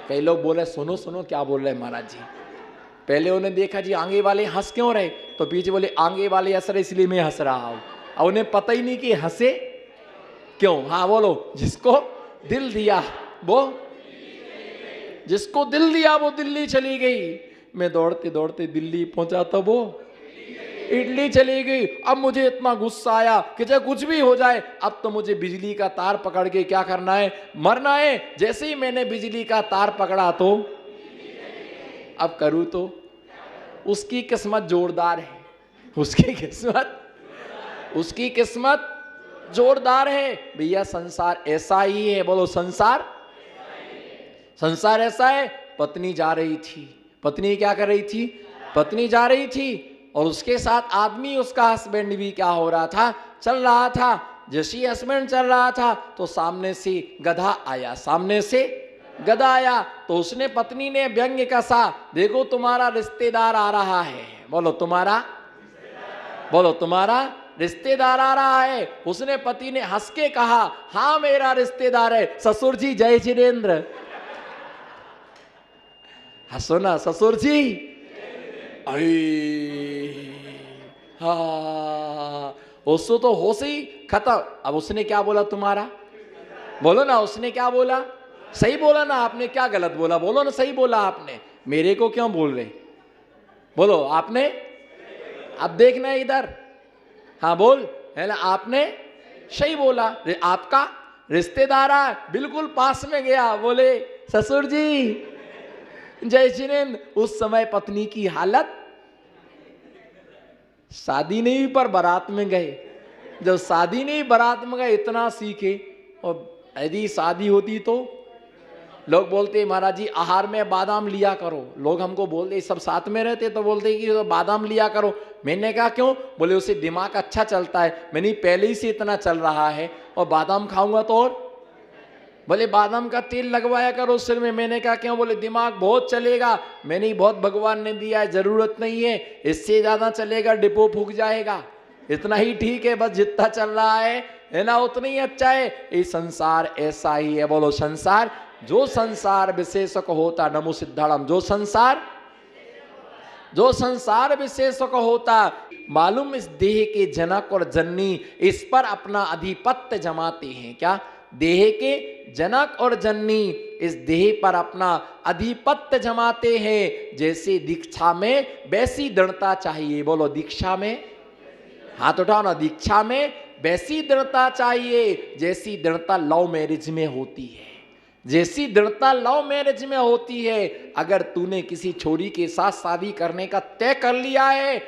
कई लोग बोले सुनो सुनो क्या बोल रहे हैं महाराज जी। पहले उन्हें देखा जी आगे वाले हंस क्यों रहे, तो पीछे बोले आगे वाले हंस रहे इसलिए मैं हंस रहा हूं। और उन्हें पता ही नहीं कि हंसे क्यों। हाँ बोलो, जिसको दिल दिया वो, जिसको दिल दिया वो दिल्ली चली गई। मैं दौड़ते दौड़ते दिल्ली पहुंचा तो वो इटली चली गई। अब मुझे इतना गुस्सा आया कि चाहे कुछ भी हो जाए, अब तो मुझे बिजली का तार पकड़ के क्या करना है, मरना है। जैसे ही मैंने बिजली का तार पकड़ा तो अब करूं तो, उसकी किस्मत जोरदार है, उसकी किस्मत जोरदार है भैया। संसार ऐसा ही है, बोलो संसार ऐसा है। पत्नी जा रही थी, पत्नी क्या कर रही थी, पत्नी जा रही थी और उसके साथ आदमी, उसका हस्बैंड भी क्या हो रहा था, चल रहा था। जैसे हस्बैंड चल रहा था तो सामने से गधा आया, सामने से गधा आया तो उसने, पत्नी ने व्यंग्य कसा, देखो तुम्हारा रिश्तेदार आ रहा है। बोलो तुम्हारा रिश्तेदार आ रहा है। उसने, पति ने हंस के कहा, हाँ मेरा रिश्तेदार है, ससुर जी जय जिनेन्द्र। हंसो ना ससुर जी। अरे हाँ, उसको तो होश ही खत्म। अब उसने क्या बोला तुम्हारा, बोलो ना, उसने क्या बोला, सही बोला ना आपने, क्या गलत बोला, बोलो ना सही बोला आपने। मेरे को क्यों बोल रहे, बोलो आपने, अब देखना इधर, हाँ बोल, है ना, आपने सही बोला। आपका रिश्तेदार बिल्कुल पास में गया, बोले ससुर जी जय जिनेन्द्र। उस समय पत्नी की हालत, शादी नहीं पर बारात में गए। जब शादी नहीं बारात में गए इतना सीखे। और यदि शादी होती तो लोग बोलते महाराज जी आहार में बादाम लिया करो। लोग हमको बोलते, सब साथ में रहते तो बोलते कि तो बादाम लिया करो। मैंने कहा क्यों, बोले उससे दिमाग अच्छा चलता है। मैंने पहले ही से इतना चल रहा है और बादाम खाऊंगा तो और, बोले बादाम का तेल लगवाया करो सिर में। मैंने कहा क्यों, बोले दिमाग बहुत चलेगा। मैंने बहुत भगवान ने दिया है, जरूरत नहीं है, इससे ज्यादा चलेगा डिपो फूक जाएगा। इतना ही ठीक है, बस जितना चल रहा है ना, उतना ही अच्छा है। ये संसार ऐसा ही है, बोलो संसार। जो संसार विशेषक होता, नमो सिद्धाड़म, जो संसार विशेषक होता, मालूम इस देह के जनक और जननी इस पर अपना अधिपत्य जमाते हैं। क्या, देह के जनक और जननी इस देह पर अपना अधिपत्य जमाते हैं। जैसे दीक्षा में वैसी दृढ़ता चाहिए, बोलो दीक्षा में, हाथ उठाओ ना, दीक्षा में वैसी दृढ़ता चाहिए जैसी दृढ़ता लव मैरिज में होती है। जैसी दृढ़ता लव मैरिज में होती है। अगर तूने किसी छोरी के साथ शादी करने का तय कर लिया है,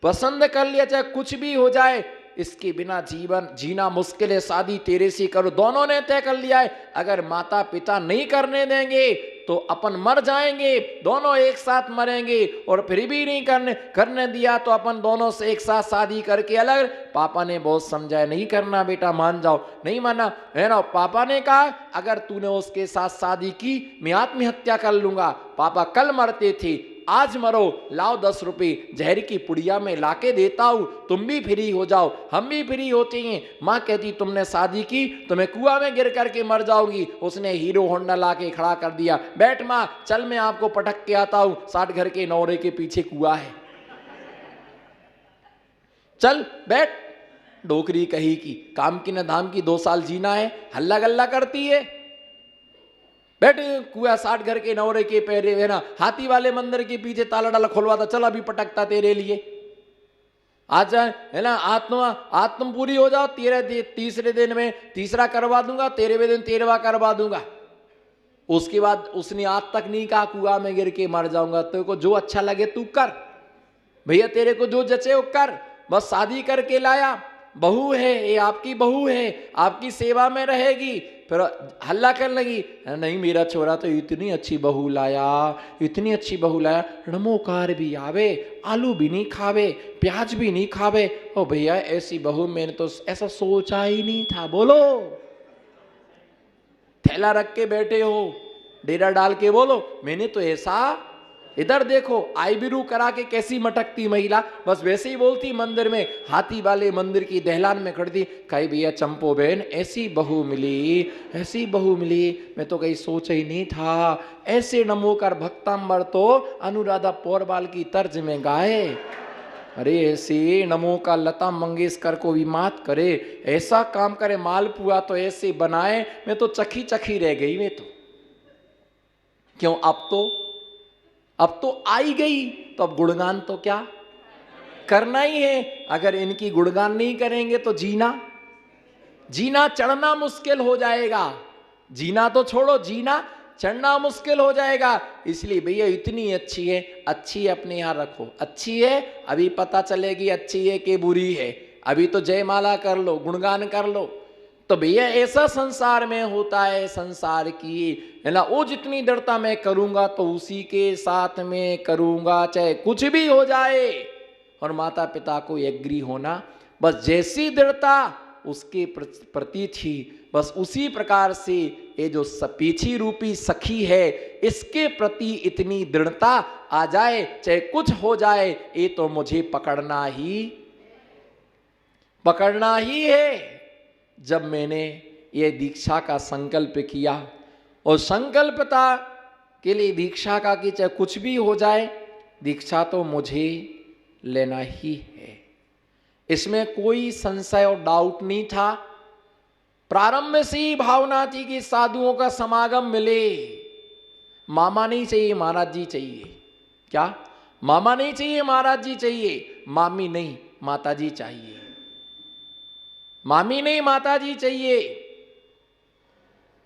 पसंद कर लिया, चाहे कुछ भी हो जाए, इसके बिना जीवन जीना मुश्किल है, शादी तेरे से करो, दोनों ने तय कर लिया है। अगर माता पिता नहीं करने देंगे तो अपन मर जाएंगे, दोनों एक साथ मरेंगे। और फिर भी नहीं करने दिया तो अपन दोनों से एक साथ शादी करके अलग। पापा ने बहुत समझाया, नहीं करना बेटा, मान जाओ, नहीं माना, है ना। पापा ने कहा अगर तूने उसके साथ शादी की मैं आत्महत्या कर लूंगा। पापा कल मरते थे, आज मरो, लाओ 10 रुपए जहर की पुड़िया में लाके देता हूं, तुम भी फ्री हो जाओ, हम भी फ्री होते हैं। माँ कहती तुमने शादी की तो मैं कुआं में गिर करके मर जाऊंगी। उसने हीरो होंडा लाके खड़ा कर दिया, बैठ माँ, चल मैं आपको पटक के आता हूं, 60 घर के नौरे के पीछे कुआं है, चल बैठ। डोकरी कही की काम की न धाम की, 2 साल जीना है, हल्ला गल्ला करती है, बैठ। कुआ 60 घर के नौरे के पैरे, है ना, हाथी वाले मंदिर के पीछे ताला डाला खुलवाता, चल अभी पटकता तेरे लिए, आ जाए, है ना। आत्म पूरी हो जाओ, तीसरे दिन में तीसरा करवा दूंगा, 13वें दिन 13वां करवा दूंगा। उसके बाद उसने आज तक नहीं कहा कुआ में गिर के मर जाऊंगा। तेरे को जो अच्छा लगे तू कर भैया, तेरे को जो जचे वो कर, बस शादी करके लाया, बहू है ये, आपकी बहू है, आपकी सेवा में रहेगी। फिर हल्ला करने लगी, नहीं मेरा छोरा तो इतनी अच्छी बहू लाया, इतनी अच्छी बहू लाया, नमोकार भी आवे, आलू भी नहीं खावे, प्याज भी नहीं खावे। ओ भैया ऐसी बहू मैंने तो ऐसा सोचा ही नहीं था। बोलो, थैला रख के बैठे हो, डेरा डाल के, बोलो मैंने तो ऐसा इधर देखो आईब्रू करा के कैसी मटकती महिला, बस वैसे ही बोलती मंदिर में, हाथी वाले मंदिर की दहलान में खड़ी थी, कही भैया चंपो बहन ऐसी बहू मिली, ऐसी बहू मिली, मैं तो कहीं सोचा ही नहीं था। ऐसे नमोकार भक्तांबर तो अनुराधा पौरवाल की तर्ज में गाए। अरे ऐसे नमो का लता मंगेशकर को भी मात करे, ऐसा काम करे, मालपुआ तो ऐसे बनाए, मैं तो चखी चखी रह गई। मैं तो क्यों, अब तो आई गई, तो अब गुणगान तो क्या करना ही है। अगर इनकी गुणगान नहीं करेंगे तो जीना चढ़ना मुश्किल हो जाएगा। जीना तो छोड़ो, जीना चढ़ना मुश्किल हो जाएगा। इसलिए भैया इतनी अच्छी है, अच्छी अपने यहां रखो, अच्छी है, अभी पता चलेगी अच्छी है कि बुरी है। अभी तो जयमाला कर लो, गुणगान कर लो। तो भैया ऐसा संसार में होता है, संसार की है ना, वो जितनी दृढ़ता मैं करूंगा तो उसी के साथ में करूंगा, चाहे कुछ भी हो जाए। और माता पिता को एग्री होना, बस जैसी दृढ़ता उसके प्रति थी, बस उसी प्रकार से ये जो सपीछी रूपी सखी है, इसके प्रति इतनी दृढ़ता आ जाए, चाहे कुछ हो जाए, ये तो मुझे पकड़ना ही है। जब मैंने ये दीक्षा का संकल्प किया, और संकल्पता के लिए दीक्षा का कि चाहे कुछ भी हो जाए, दीक्षा तो मुझे लेना ही है, इसमें कोई संशय और डाउट नहीं था। प्रारंभ से ही भावना थी कि साधुओं का समागम मिले। मामा नहीं चाहिए, महाराज जी चाहिए। क्या, मामा नहीं चाहिए, महाराज जी चाहिए। मामी नहीं, माता जी चाहिए। मामी नहीं, माता जी चाहिए।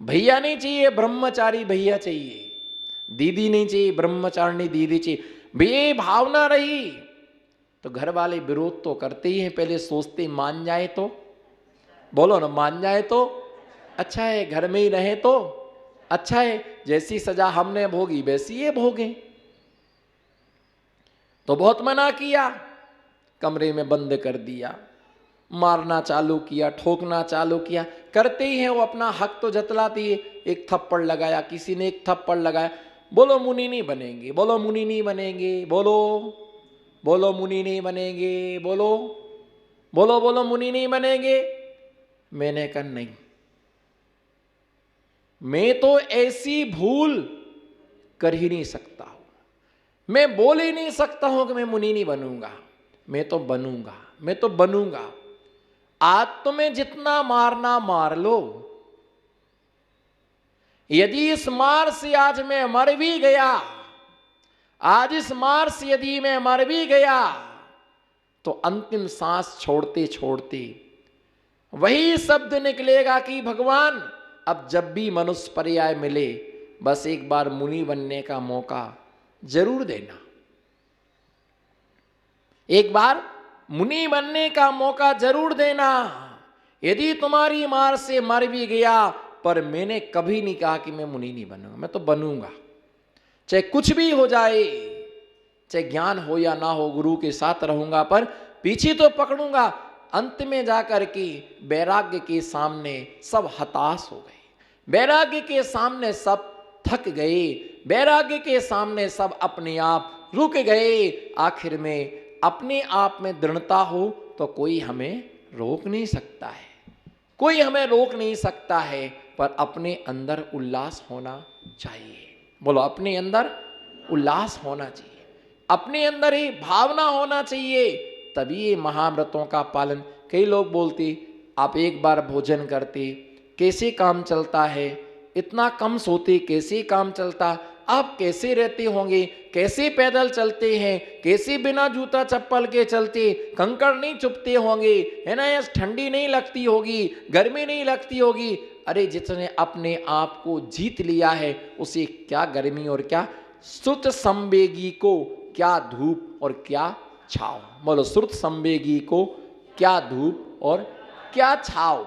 भैया नहीं चाहिए, ब्रह्मचारी भैया चाहिए। दीदी नहीं चाहिए, ब्रह्मचारिणी दीदी चाहिए। भैया भावना रही तो घर वाले विरोध तो करते ही हैं, पहले सोचते मान जाए तो, बोलो ना, मान जाए तो अच्छा है, घर में ही रहे तो अच्छा है, जैसी सजा हमने भोगी वैसी ये भोगे। तो बहुत मना किया, कमरे में बंद कर दिया, मारना चालू किया, ठोकना चालू किया। करते ही हैं वो, अपना हक तो जतलाती है। एक थप्पड़ लगाया, किसी ने एक थप्पड़ लगाया, बोलो मुनि नहीं बनेंगे, बोलो मुनि नहीं बनेंगे, बोलो मुनि नहीं बनेंगे, बोलो मुनि नहीं बनेंगे। मैंने कहा नहीं, मैं तो ऐसी भूल कर ही नहीं सकता हूं, मैं बोल ही नहीं सकता हूं कि मैं मुनि नहीं बनूंगा। मैं तो बनूंगा। आज तुम्हें जितना मारना मार लो, यदि इस मार से आज मैं मर भी गया, आज इस मार से यदि मैं मर भी गया, तो अंतिम सांस छोड़ते छोड़ते वही शब्द निकलेगा कि भगवान अब जब भी मनुष्य पर्याय मिले, बस एक बार मुनि बनने का मौका जरूर देना। एक बार मुनि बनने का मौका जरूर देना। यदि तुम्हारी मार से मर भी गया, पर मैंने कभी नहीं कहा कि मैं मुनि नहीं बनूंगा, मैं तो बनूंगा। चाहे कुछ भी हो जाए, चाहे ज्ञान हो या ना हो, गुरु के साथ रहूंगा, पर पीछे तो पकड़ूंगा। अंत में जाकर के वैराग्य के सामने सब हताश हो गए, वैराग्य के सामने सब थक गए, वैराग्य के सामने सब अपने आप रुक गए। आखिर में अपने आप में दृढ़ता हो तो कोई हमें रोक नहीं सकता है, कोई हमें रोक नहीं सकता है, पर अपने अंदर उल्लास होना चाहिए। बोलो, अपने अंदर उल्लास होना चाहिए, अपने अंदर ही भावना होना चाहिए, तभी ये महाव्रतों का पालन। कई लोग बोलते आप एक बार भोजन करते कैसे काम चलता है, इतना कम सोते कैसे काम चलता, आप कैसे रहते होंगे, कैसे पैदल चलते हैं, कैसे बिना जूता चप्पल के चलते, कंकड़ नहीं चुभते होंगे, है ना, ठंडी नहीं लगती होगी, गर्मी नहीं लगती होगी। अरे जिसने अपने आप को जीत लिया है, उसे क्या गर्मी और क्या श्रुत संवेगी को क्या धूप और क्या छाव। बोलो, श्रुत संवेगी को क्या धूप और क्या छाव।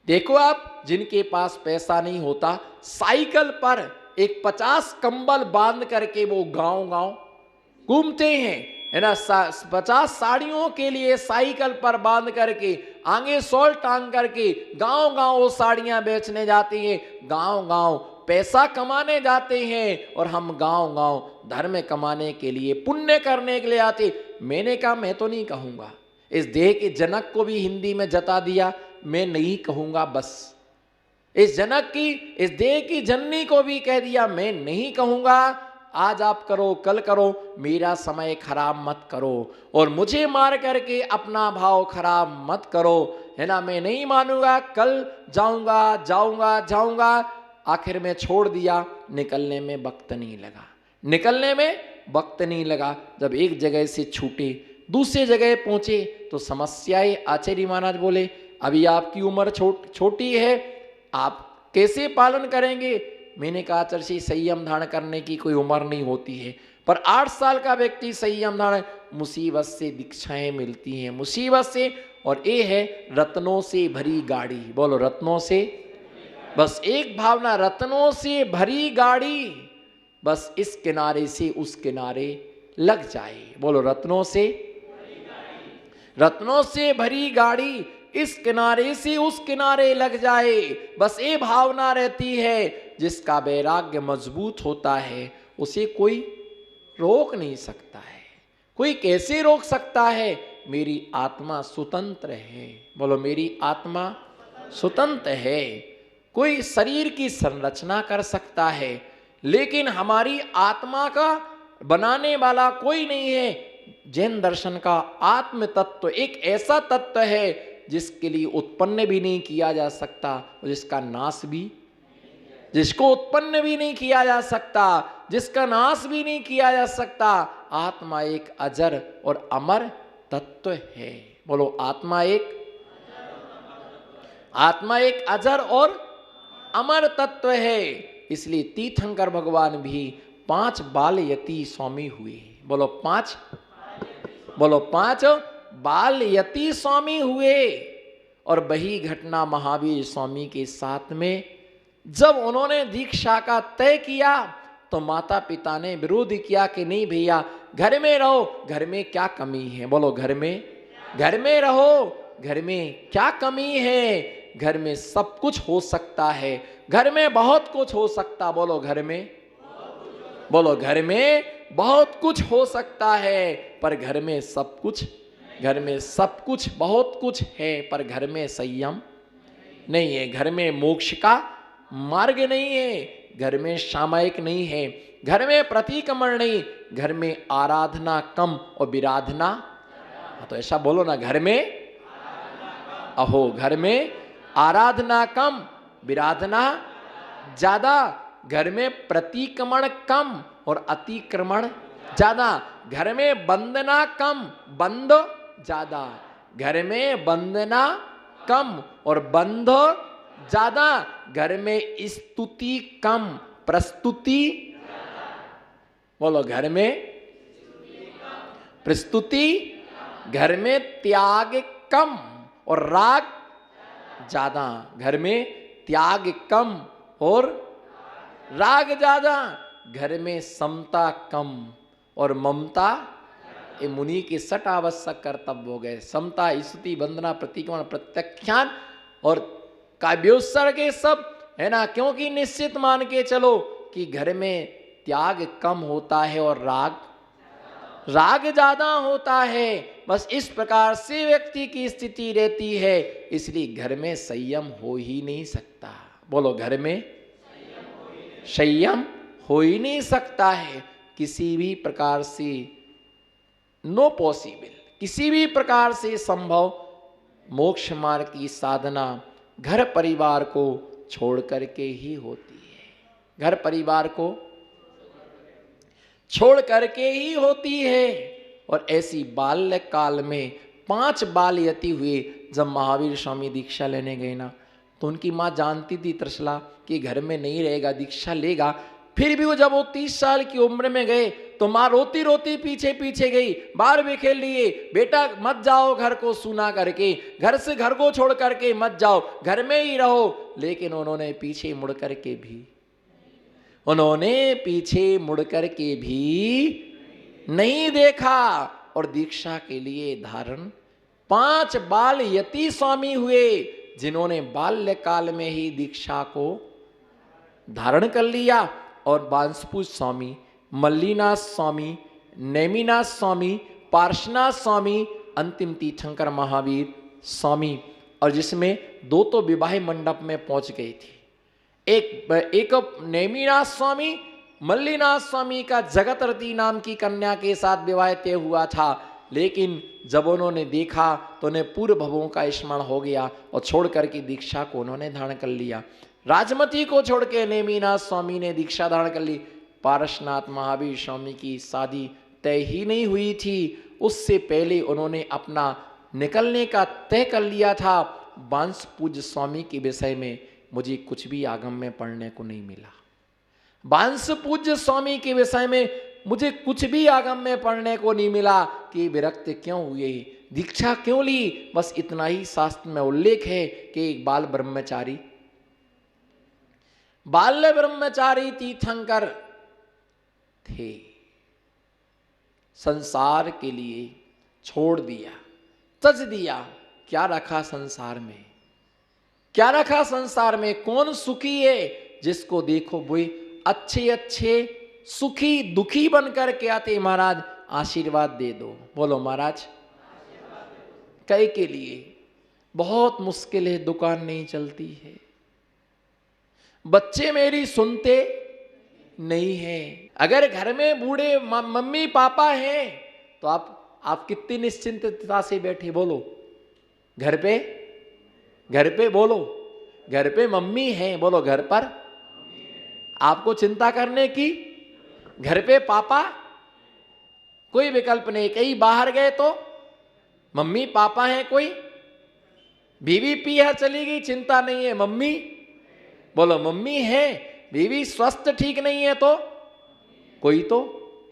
देखो आप, जिनके पास पैसा नहीं होता, साइकिल पर एक 50 कंबल बांध करके वो गांव गांव घूमते हैं, है ना। 50 साड़ियों के लिए साइकिल पर बांध करके, आगे शॉल टांग करके गांव गांव वो साड़ियां बेचने जाती हैं। गांव गांव पैसा कमाने जाते हैं और हम गांव गांव धर्म कमाने के लिए, पुण्य करने के लिए आते। मैंने कहा मैं तो नहीं कहूँगा। इस देह के जनक को भी हिंदी में जता दिया, मैं नहीं कहूँगा बस। इस जनक की, इस देह की जननी को भी कह दिया मैं नहीं कहूँगा, आज आप करो कल करो, मेरा समय खराब मत करो और मुझे मार करके अपना भाव खराब मत करो, है ना। मैं नहीं मानूंगा, कल जाऊंगा जाऊंगा जाऊंगा। आखिर में छोड़ दिया, निकलने में वक्त नहीं लगा, निकलने में वक्त नहीं लगा। जब एक जगह से छूटे दूसरे जगह पहुंचे तो समस्याएं। आचार्य महाराज बोले अभी आपकी उम्र छोटी है, आप कैसे पालन करेंगे। मैंने कहा आचार्य संयम धारण करने की कोई उम्र नहीं होती है, पर 8 साल का व्यक्ति संयम धारण, मुसीबत से दीक्षाएं मिलती हैं, मुसीबत से। और ये है रत्नों से भरी गाड़ी, बोलो रत्नों से, बस एक भावना, रत्नों से भरी गाड़ी, बस इस किनारे से उस किनारे लग जाए। बोलो रत्नों से, रत्नों से भरी गाड़ी इस किनारे से उस किनारे लग जाए, बस ये भावना रहती है। जिसका वैराग्य मजबूत होता है उसे कोई रोक नहीं सकता है। कोई कैसे रोक सकता है। मेरी आत्मा स्वतंत्र है, बोलो मेरी आत्मा स्वतंत्र है। कोई शरीर की संरचना कर सकता है, लेकिन हमारी आत्मा का बनाने वाला कोई नहीं है। जैन दर्शन का आत्म तत्व एक ऐसा तत्व है जिसके लिए उत्पन्न भी नहीं किया जा सकता और जिसका नाश भी, जिसको उत्पन्न भी नहीं किया जा सकता, जिसका नाश भी नहीं किया जा सकता। आत्मा एक अजर और अमर तत्व है। बोलो आत्मा एक, आत्मा एक अजर और अमर तत्व है। इसलिए तीर्थंकर भगवान भी 5 बाल यति स्वामी हुए। बोलो 5, बोलो 5 बाल यति स्वामी हुए। और वही घटना महावीर स्वामी के साथ में, जब उन्होंने दीक्षा का तय किया तो माता पिता ने विरोध किया कि नहीं भैया घर में रहो, घर में क्या कमी है। बोलो घर में रहो, घर में क्या कमी है। घर में सब कुछ हो सकता है, घर में बहुत कुछ हो सकता। बोलो घर में, बोलो घर में बहुत कुछ हो सकता है, पर घर में सब कुछ, घर में सब कुछ बहुत कुछ है, पर घर में संयम नहीं है। घर में मोक्ष का मार्ग नहीं है, घर में सामायिक नहीं है, घर में प्रतिक्रमण नहीं, घर में आराधना कम और विराधना। तो ऐसा बोलो ना, घर में अहो, घर में आराधना कम विराधना ज्यादा, घर में प्रतिक्रमण कम और अतिक्रमण ज्यादा, घर में वंदना कम बंद ज्यादा, घर में वंदना कम और बंध ज्यादा, घर में स्तुति कम प्रस्तुति। बोलो घर में प्रस्तुति, घर में त्याग कम और राग ज्यादा, घर में त्याग कम और राग ज्यादा, घर में समता कम और ममता। ये मुनि के 6 आवश्यक कर्तव्य हो गए, समता, स्तुति, वंदना, प्रतिक्रमण, प्रत्याख्यान और काव्योत्सर्ग के सब, है ना। क्योंकि निश्चित मान के चलो कि घर में त्याग कम होता है और राग ज्यादा होता है। बस इस प्रकार से व्यक्ति की स्थिति रहती है, इसलिए घर में संयम हो ही नहीं सकता। बोलो घर में संयम हो ही नहीं सकता है, किसी भी प्रकार से नो पॉसिबल, किसी भी प्रकार से संभव मोक्ष मार्ग की साधना घर परिवार को छोड़ करके ही होती है, घर परिवार को छोड़ करके ही होती है। और ऐसी बाल्य काल में 5 बाल यति हुए। जब महावीर स्वामी दीक्षा लेने गए ना, तो उनकी माँ जानती थी त्रिशला कि घर में नहीं रहेगा, दीक्षा लेगा। फिर भी वो जब वो 30 साल की उम्र में गए तो माँ रोती रोती पीछे पीछे गई, बार बिखेर लिए, बेटा मत जाओ घर को सुना करके, घर से घर को छोड़ करके मत जाओ, घर में ही रहो। लेकिन उन्होंने पीछे मुड़ करके भी, उन्होंने पीछे मुड़ करके भी नहीं देखा और दीक्षा के लिए धारण 5 बाल यति स्वामी हुए, जिन्होंने बाल्यकाल में ही दीक्षा को धारण कर लिया और बांसपुर स्वामी, मल्लीनाथ स्वामी, नेमिनाथ स्वामी, पार्श्वनाथ स्वामी, अंतिम तीर्थंकर महावीर स्वामी, और जिसमें दो तो विवाह मंडप में पहुंच गई थी। एक नेमिनाथ स्वामी, मल्लीनाथ स्वामी का जगत रति नाम की कन्या के साथ विवाह तय हुआ था, लेकिन जब उन्होंने देखा तो उन्हें पूर्व भवों का स्मरण हो गया और छोड़ करके दीक्षा को उन्होंने धारण कर लिया। राजमती को छोड़ के नेमिनाथ स्वामी ने दीक्षा धारण कर ली। पारसनाथ महावीर स्वामी की शादी तय ही नहीं हुई थी, उससे पहले उन्होंने अपना निकलने का तय कर लिया था। बांस पूज्य स्वामी के विषय में मुझे कुछ भी आगम में पढ़ने को नहीं मिला। बांस पूज्य स्वामी के विषय में मुझे कुछ भी आगम में पढ़ने को नहीं मिला कि विरक्त क्यों हुए, दीक्षा क्यों ली। बस इतना ही शास्त्र में उल्लेख है कि एक बाल्य ब्रह्मचारी तीर्थंकर थे, संसार के लिए छोड़ दिया, तज दिया। क्या रखा संसार में, क्या रखा संसार में? कौन सुखी है? जिसको देखो वो अच्छे अच्छे सुखी दुखी बनकर के आते, महाराज आशीर्वाद दे दो। बोलो महाराज, कई के लिए बहुत मुश्किल है, दुकान नहीं चलती है, बच्चे मेरी सुनते नहीं है। अगर घर में बूढ़े मम्मी पापा हैं तो आप कितनी निश्चिंतता से बैठे। बोलो घर पे बोलो, घर पे मम्मी है। बोलो घर पर आपको चिंता करने की, घर पे पापा, कोई विकल्प नहीं। कहीं बाहर गए तो मम्मी पापा हैं, कोई बीवी पिया चली गई, चिंता नहीं है, मम्मी। बोलो मम्मी है। बीवी स्वस्थ ठीक नहीं है तो कोई तो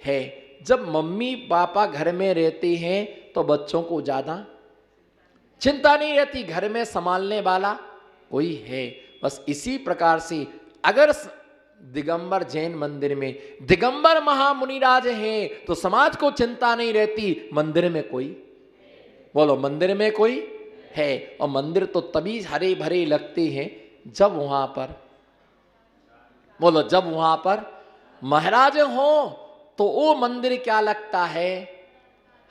है। जब मम्मी पापा घर में रहते हैं तो बच्चों को ज्यादा चिंता नहीं रहती, घर में संभालने वाला कोई है। बस इसी प्रकार से अगर दिगंबर जैन मंदिर में दिगंबर महामुनिराज हैं तो समाज को चिंता नहीं रहती, मंदिर में कोई, बोलो मंदिर में कोई है। और मंदिर तो तभी हरे भरे लगते हैं जब वहां पर, बोलो जब वहां पर महाराज हो तो वो मंदिर क्या लगता है,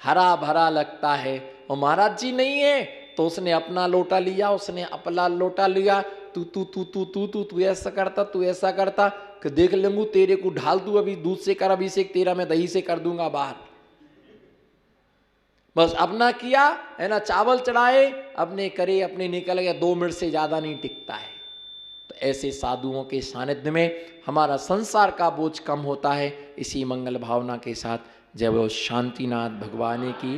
हरा भरा लगता है। और महाराज जी नहीं है तो उसने अपना लोटा लिया, उसने अपना लोटा लिया, तू ऐसा करता, तू ऐसा करता कि देख लेंगू तेरे को ढाल दूं, अभी दूध से कर अभिषेक, तेरा मैं दही से कर दूंगा बाहर। बस अपना किया है ना, चावल चढ़ाए, अपने करे, अपने निकल गए, 2 मिनट से ज्यादा नहीं टिकता है। तो ऐसे साधुओं के सानिध्य में हमारा संसार का बोझ कम होता है। इसी मंगल भावना के साथ जय बोलो शांतिनाथ भगवान की